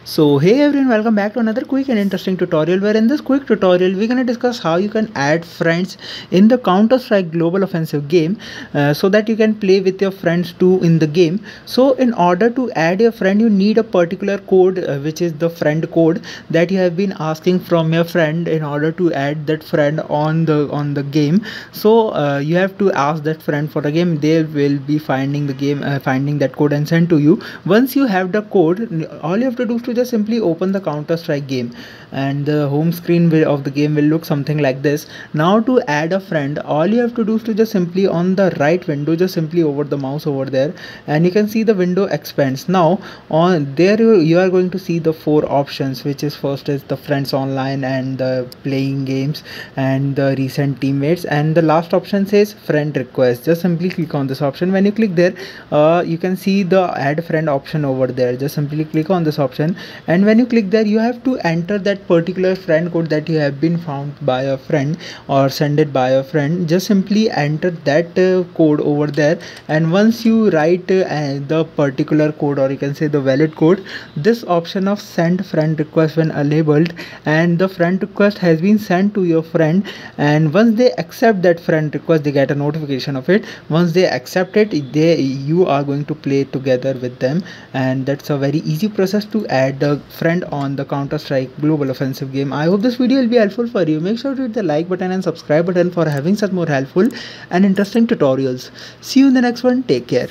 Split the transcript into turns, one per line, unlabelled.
So hey everyone, welcome back to another quick and interesting tutorial, where in this quick tutorial we're going to discuss how you can add friends in the Counter-Strike Global Offensive game, so that you can play with your friends too in the game. So in order to add your friend, you need a particular code, which is the friend code that you have been asking from your friend in order to add that friend on the game. So you have to ask that friend for the game. They will be finding the game, finding that code and send to you. Once you have the code, all you have to do is to just simply open the Counter-Strike game, and the home screen of the game will look something like this. Now to add a friend, all you have to do is to just simply on the right window, just simply over the mouse over there, and you can see the window expands. Now on there you are going to see the four options, which is first is the friends online and the playing games and the recent teammates, and the last option says friend request. Just simply click on this option. When you click there, you can see the add friend option over there. Just simply click on this option, and when you click there, you have to enter that particular friend code that you have been found by a friend or send it by a friend. Just simply enter that code over there, and once you write the particular code, or you can say the valid code, this option of send friend request when enabled, and the friend request has been sent to your friend, and once they accept that friend request, they get a notification of it. Once they accept it, you are going to play together with them, and that's a very easy process to add a friend on the Counter-Strike Global Offensive game. I hope this video will be helpful for you. Make sure to hit the like button and subscribe button for having such more helpful and interesting tutorials. See you in the next one. Take care.